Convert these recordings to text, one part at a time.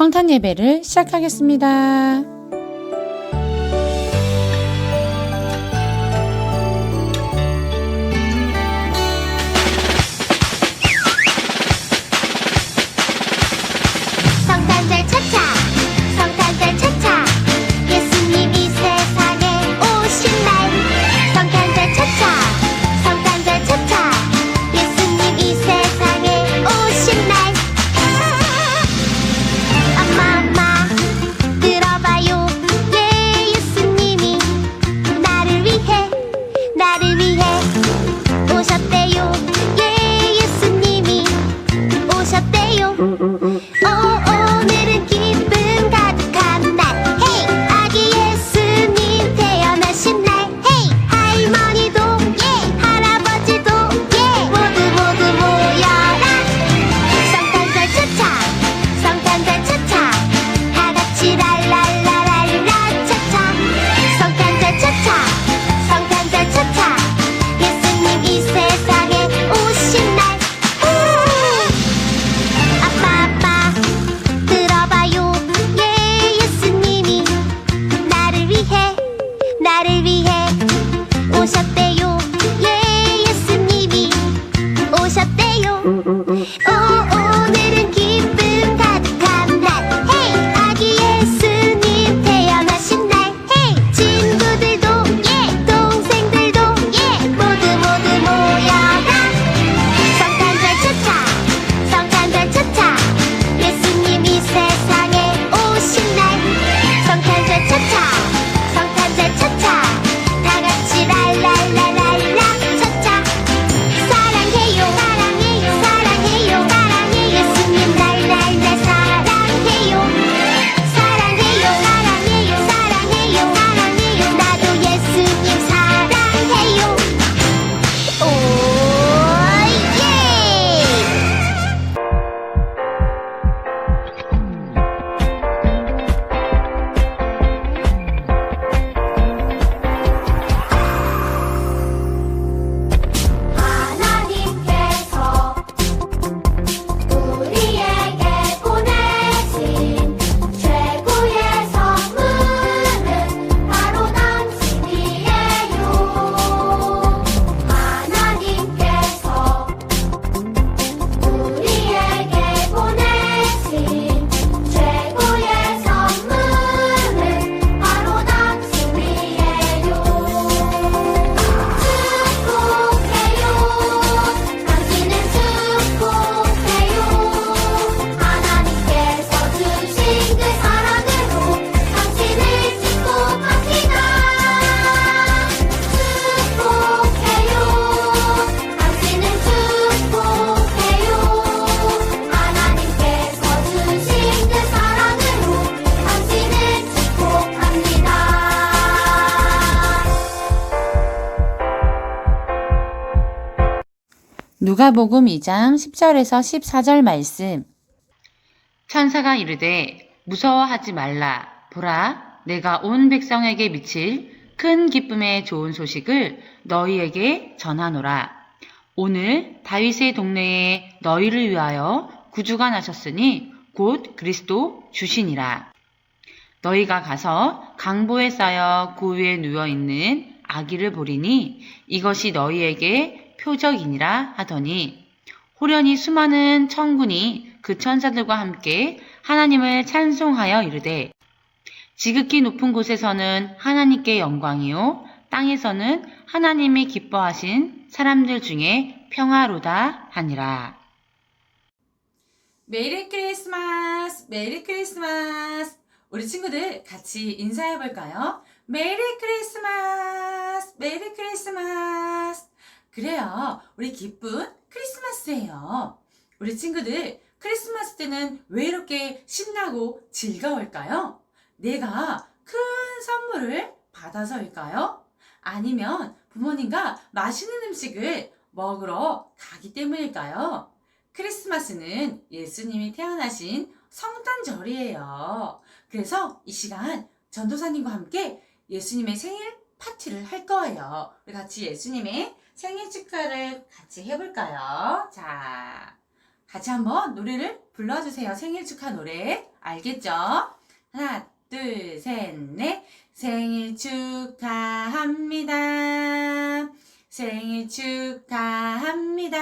성탄 예배를 시작하겠습니다. 성탄절 차차 성탄절 차차 예수님이 세상에 오신 날 성탄절 차차 성탄절 차차 예수님이 세상에 오신 날 엄마 들어봐요 예 예수님이 나를 위해 오셨대요 예 예수님이 오셨대요 오늘은 기쁨 가득한 날 헤이 아기 예수님 태어나신 날 헤이 할머니도 예 할아버지도 예 모두 모여라 성탄절 차차 다같이 랄랄라랄라 차차 성탄절 차차 예수님 이 세상에 오신 날 아빠 들어봐요 예 예수님이 나를 위해 오셨대요 예 예수님이 오셨대요 오늘은 기쁨 가득한 날 헤이 아기 예수님 태어나신 날 헤이 친구들도 예 동생들도 예 모두 모여라 성탄절 차차 예수님이 세상에 오신 날 성탄절 차차 다같이 랄랄라랄라 차차 사랑해요 예수님 날 사랑해요 나도 예수님 사랑해요 오예 하나님께서 우리에게 보내신 최고의 선물은 바로 당신이에요. 하나님께서 우리에게 보내신 최고의 선물은 바로 당신이에요. 축복해요. 당신은 축복해요. 하나님께서 주신 그 사랑으로 당신을 축복합니다. 축복해요. 당신은 축복해요. 하나님께서 주신 그 사랑으로 당신을 축복합니다. 누가복음 2장 10절에서 14절 말씀. 천사가 이르되 무서워하지 말라. 보라, 내가 온 백성에게 미칠 큰 기쁨의 좋은 소식을 너희에게 전하노라. 오늘 다윗의 동네에 너희를 위하여 구주가 나셨으니 곧 그리스도 주시니라. 너희가 가서 강보에 쌓여 그 위에 누워있는 아기를 보리니 이것이 너희에게 표적이니라 하더니 호련히 수많은 천군이 그 천사들과 함께 하나님을 찬송하여 이르되 지극히 높은 곳에서는 하나님께 영광이요 땅에서는 하나님이 기뻐하신 사람들 중에 평화로다 하니라. 메리 크리스마스! 메리 크리스마스! 우리 친구들 같이 인사해 볼까요? 메리 크리스마스! 메리 크리스마스! 그래요. 우리 기쁜 크리스마스예요. 우리 친구들 크리스마스 때는 왜 이렇게 신나고 즐거울까요? 내가 큰 선물을 받아서일까요? 아니면 부모님과 맛있는 음식을 먹으러 가기 때문일까요? 크리스마스는 예수님이 태어나신 성탄절이에요. 그래서 이 시간 전도사님과 함께 예수님의 생일 파티를 할 거예요. 우리 같이 예수님의 생일 축하를 같이 해볼까요? 자, 같이 한번 노래를 불러주세요. 생일 축하 노래. 알겠죠? 하나, 둘, 셋, 넷. 생일 축하합니다. 생일 축하합니다.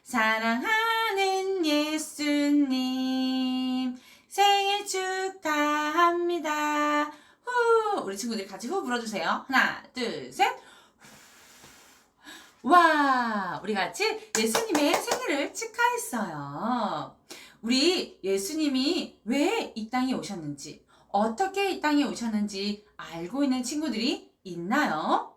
사랑하는 예수님. 생일 축하합니다. 후! 우리 친구들 같이 후 불어주세요. 하나, 둘, 셋. 와, 우리 같이 예수님의 생일을 축하했어요. 우리 예수님이 왜 이 땅에 오셨는지, 어떻게 이 땅에 오셨는지 알고 있는 친구들이 있나요?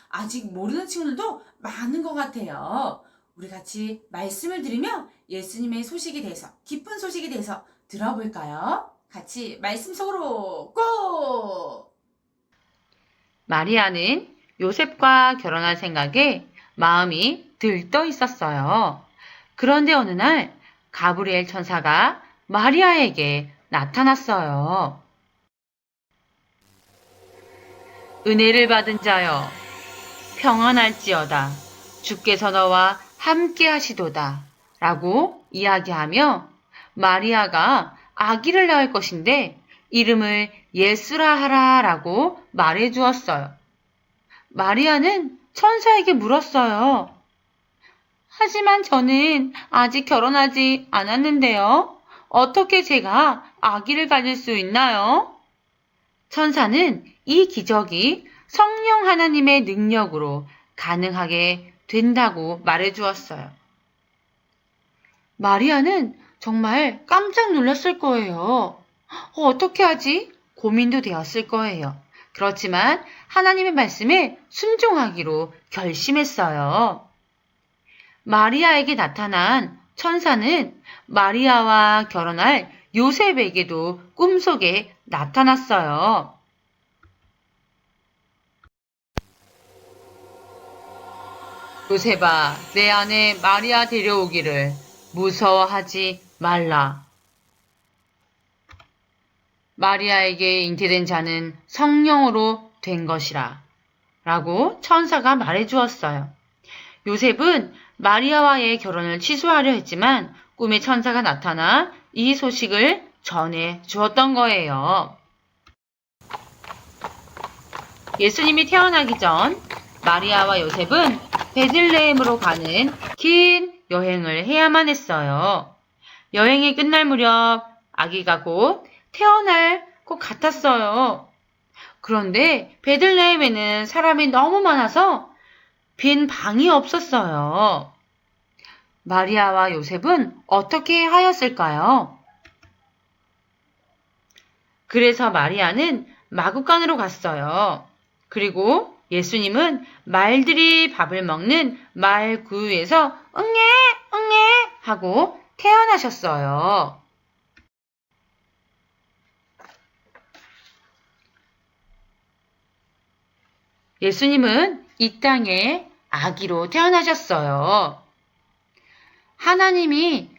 아직 모르는 친구들도 많은 것 같아요. 우리 같이 말씀을 들으며 예수님의 소식에 대해서, 기쁜 소식에 대해서 들어볼까요? 같이 말씀 속으로 고! 마리아는 요셉과 결혼할 생각에 마음이 들떠 있었어요. 그런데 어느 날 가브리엘 천사가 마리아에게 나타났어요. 은혜를 받은 자여, 평안할지어다. 주께서 너와 함께 하시도다. 라고 이야기하며 마리아가 아기를 낳을 것인데 이름을 예수라 하라 라고 말해 주었어요. 마리아는 천사에게 물었어요. 하지만 저는 아직 결혼하지 않았는데요. 어떻게 제가 아기를 가질 수 있나요? 천사는 이 기적이 성령 하나님의 능력으로 가능하게 된다고 말해 주었어요. 마리아는 정말 깜짝 놀랐을 거예요. 어떻게 하지? 고민도 되었을 거예요. 그렇지만 하나님의 말씀에 순종하기로 결심했어요. 마리아에게 나타난 천사는 마리아와 결혼할 요셉에게도 꿈속에 나타났어요. 요셉아, 내 아내 마리아 데려오기를 무서워하지 말라. 마리아에게 잉태된 자는 성령으로 된 것이라. 라고 천사가 말해 주었어요. 요셉은 마리아와의 결혼을 취소하려 했지만 꿈에 천사가 나타나 이 소식을 전해 주었던 거예요. 예수님이 태어나기 전 마리아와 요셉은 베들레헴으로 가는 긴 여행을 해야만 했어요. 여행이 끝날 무렵 아기가 곧 태어날 것 같았어요. 그런데 베들레헴에는 사람이 너무 많아서 빈 방이 없었어요. 마리아와 요셉은 어떻게 하였을까요? 그래서 마리아는 마구간으로 갔어요. 그리고 예수님은 말들이 밥을 먹는 말 구유에서 응애 응애 하고 태어나셨어요. 예수님은 이 땅에 아기로 태어나셨어요. 하나님이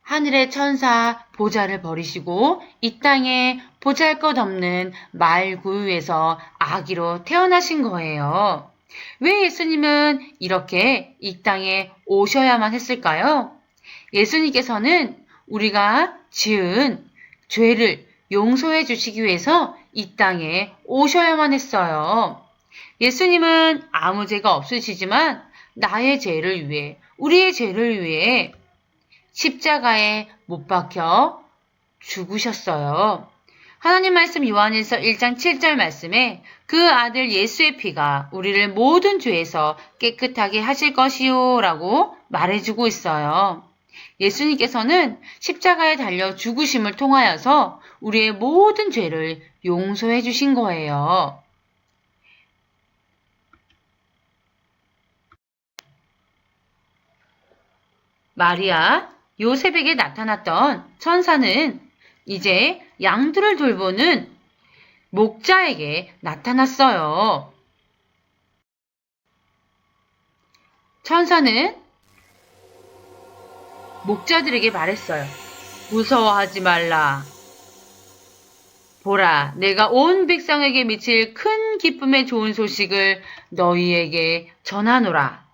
하늘의 천사 보좌를 버리시고 이 땅에 보잘것없는 말 구유에서 아기로 태어나신 거예요. 왜 예수님은 이렇게 이 땅에 오셔야만 했을까요? 예수님께서는 우리가 지은 죄를 용서해 주시기 위해서 이 땅에 오셔야만 했어요. 예수님은 아무 죄가 없으시지만 나의 죄를 위해, 우리의 죄를 위해 십자가에 못 박혀 죽으셨어요. 하나님 말씀 요한일서 1장 7절 말씀에 그 아들 예수의 피가 우리를 모든 죄에서 깨끗하게 하실 것이요 라고 말해주고 있어요. 예수님께서는 십자가에 달려 죽으심을 통하여서 우리의 모든 죄를 용서해 주신 거예요. 마리아, 요셉에게 나타났던 천사는 이제 양들을 돌보는 목자에게 나타났어요. 천사는 목자들에게 말했어요. 무서워하지 말라. 보라, 내가 온 백성에게 미칠 큰 기쁨의 좋은 소식을 너희에게 전하노라.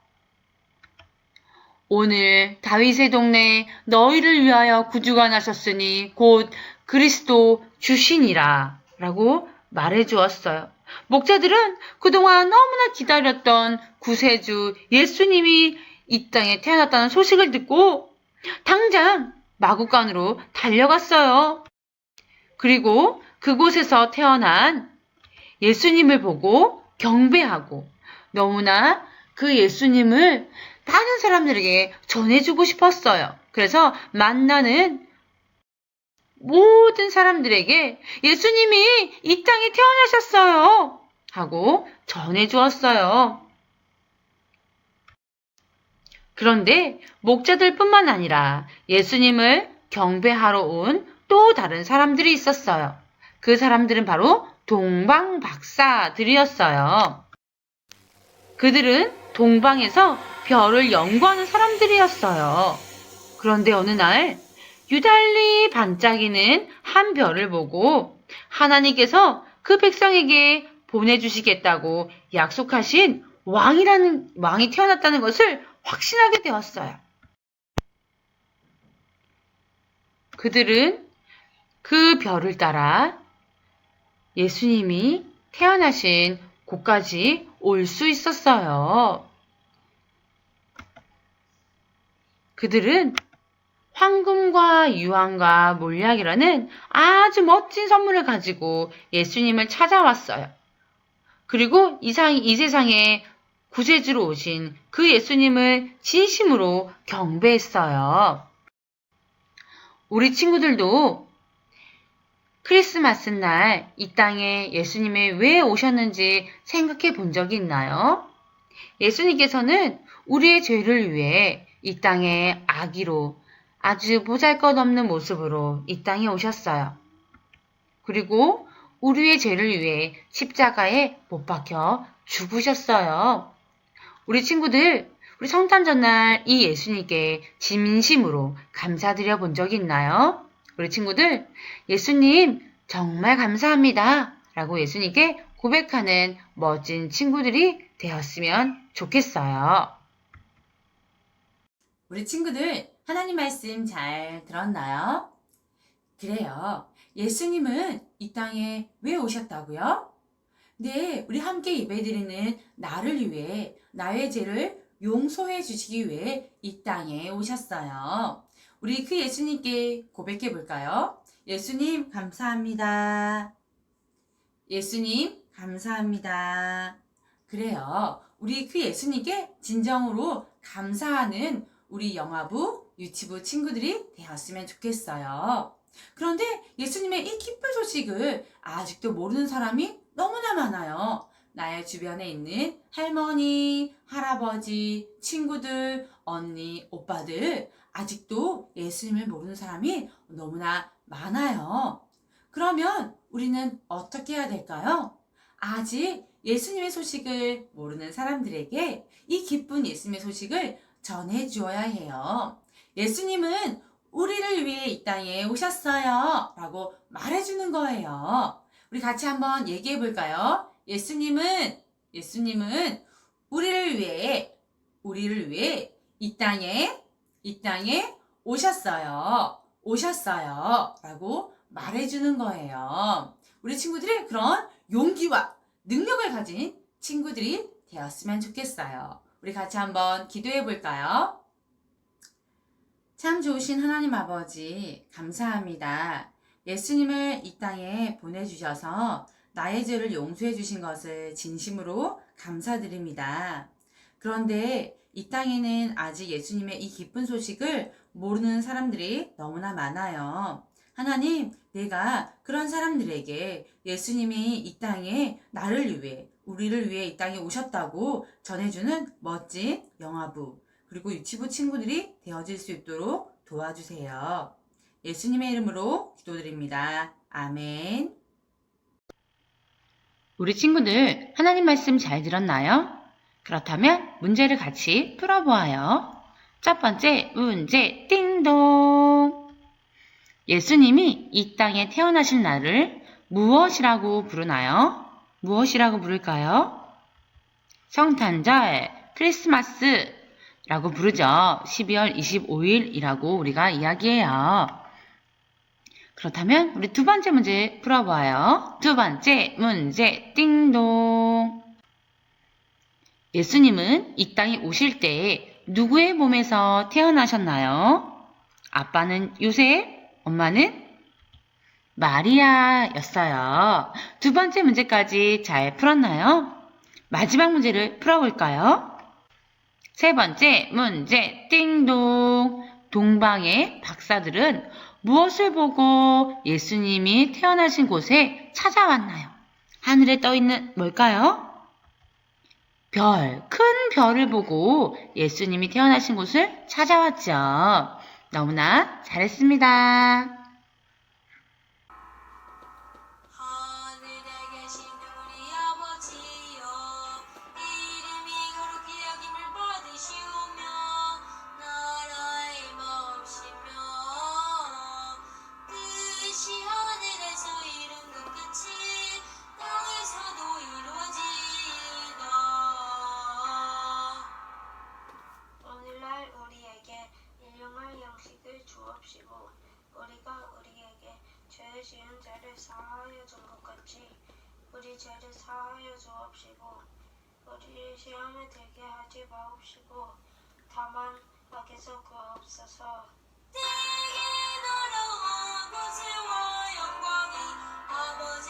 오늘 다윗의 동네에 너희를 위하여 구주가 나셨으니 곧 그리스도 주시니라 라고 말해 주었어요. 목자들은 그동안 너무나 기다렸던 구세주 예수님이 이 땅에 태어났다는 소식을 듣고 당장 마구간으로 달려갔어요. 그리고 그곳에서 태어난 예수님을 보고 경배하고 너무나 그 예수님을 많은 사람들에게 전해주고 싶었어요. 그래서 만나는 모든 사람들에게 예수님이 이 땅에 태어나셨어요 하고 전해주었어요. 그런데 목자들뿐만 아니라 예수님을 경배하러 온 또 다른 사람들이 있었어요. 그 사람들은 바로 동방박사들이었어요. 그들은 동방에서 별을 연구하는 사람들이었어요. 그런데 어느 날 유달리 반짝이는 한 별을 보고 하나님께서 그 백성에게 보내주시겠다고 약속하신 왕이 태어났다는 것을 확신하게 되었어요. 그들은 그 별을 따라 예수님이 태어나신 곳까지 올 수 있었어요. 그들은 황금과 유황과 몰약이라는 아주 멋진 선물을 가지고 예수님을 찾아왔어요. 그리고 이 세상에 구세주로 오신 그 예수님을 진심으로 경배했어요. 우리 친구들도 크리스마스 날 이 땅에 예수님이 왜 오셨는지 생각해 본 적이 있나요? 예수님께서는 우리의 죄를 위해 이 땅에 아기로 아주 보잘것없는 모습으로 이 땅에 오셨어요. 그리고 우리의 죄를 위해 십자가에 못 박혀 죽으셨어요. 우리 친구들, 우리 성탄 전날 이 예수님께 진심으로 감사드려 본 적이 있나요? 우리 친구들, 예수님 정말 감사합니다 라고 예수님께 고백하는 멋진 친구들이 되었으면 좋겠어요. 우리 친구들 하나님 말씀 잘 들었나요? 그래요. 예수님은 이 땅에 왜 오셨다고요? 네, 우리 함께 예배드리는 나를 위해 나의 죄를 용서해 주시기 위해 이 땅에 오셨어요. 우리 그 예수님께 고백해 볼까요? 예수님 감사합니다. 예수님 감사합니다. 그래요. 우리 그 예수님께 진정으로 감사하는 우리 영화부, 유치부 친구들이 되었으면 좋겠어요. 그런데 예수님의 이 기쁜 소식을 아직도 모르는 사람이 너무나 많아요. 나의 주변에 있는 할머니, 할아버지, 친구들, 언니, 오빠들 아직도 예수님을 모르는 사람이 너무나 많아요. 그러면 우리는 어떻게 해야 될까요? 아직 예수님의 소식을 모르는 사람들에게 이 기쁜 예수님의 소식을 전해 주어야 해요. 예수님은 우리를 위해 이 땅에 오셨어요 라고 말해주는 거예요. 우리 같이 한번 얘기해 볼까요? 예수님은 우리를 위해 이 땅에 오셨어요 라고 말해주는 거예요. 우리 친구들이 그런 용기와 능력을 가진 친구들이 되었으면 좋겠어요. 우리 같이 한번 기도해 볼까요? 참 좋으신 하나님 아버지, 감사합니다. 예수님을 이 땅에 보내주셔서 나의 죄를 용서해 주신 것을 진심으로 감사드립니다. 그런데 이 땅에는 아직 예수님의 이 기쁜 소식을 모르는 사람들이 너무나 많아요. 하나님, 내가 그런 사람들에게 예수님이 이 땅에 나를 위해, 우리를 위해 이 땅에 오셨다고 전해주는 멋진 영화부, 그리고 유치부 친구들이 되어질 수 있도록 도와주세요. 예수님의 이름으로 기도드립니다. 아멘. 우리 친구들 하나님 말씀 잘 들었나요? 그렇다면 문제를 같이 풀어보아요. 첫 번째 문제 띵동. 예수님이 이 땅에 태어나신 날을 무엇이라고 부르나요? 무엇이라고 부를까요? 성탄절, 크리스마스, 라고 부르죠. 12월 25일이라고 우리가 이야기해요. 그렇다면 우리 두 번째 문제 풀어봐요. 두 번째 문제 띵동. 예수님은 이 땅에 오실 때 누구의 몸에서 태어나셨나요? 아빠는 요셉, 엄마는 마리아였어요. 두 번째 문제까지 잘 풀었나요? 마지막 문제를 풀어볼까요? 세 번째 문제 띵동. 동방의 박사들은 무엇을 보고 예수님이 태어나신 곳에 찾아왔나요? 하늘에 떠있는 뭘까요? 별, 큰 별을 보고 예수님이 태어나신 곳을 찾아왔죠. 너무나 잘했습니다. 하늘에 계신 우리 아버지여 이름이 거룩히 여김을 받으시오며 나라의 마음시며 뜻이 하늘에서 이룬 것 같이 땅에서도 이루어지이다. 오늘날 우리에게 일용할 양식을 주옵시고 우리가 우리에게 죄 지은 자를 사하여 준 것 같이 우리 죄를 사하여 주옵시고 우리를 시험에 들게 하지 마옵시고 다만 악에서 구하옵소서. 내게 나라와 권세와 영광이 아버지